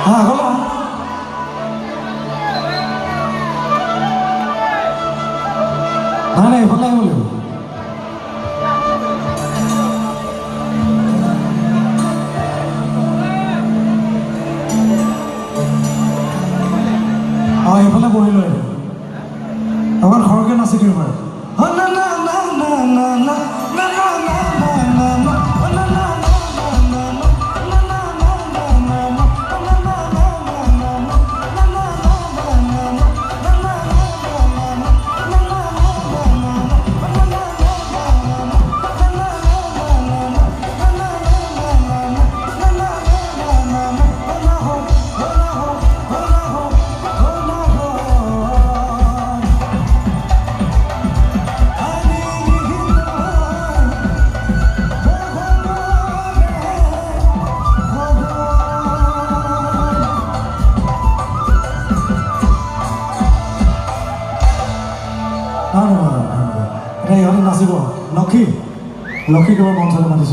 গ'লা নাই এইফালে আহিব লাগিব এইফালে বহি লৈ অকণ সৰহকৈ নাচি দিব পাৰে ইহঁতে নাচিব লক্ষী লক্ষী কেৱল মঞ্চলৈ মাতিছোঁ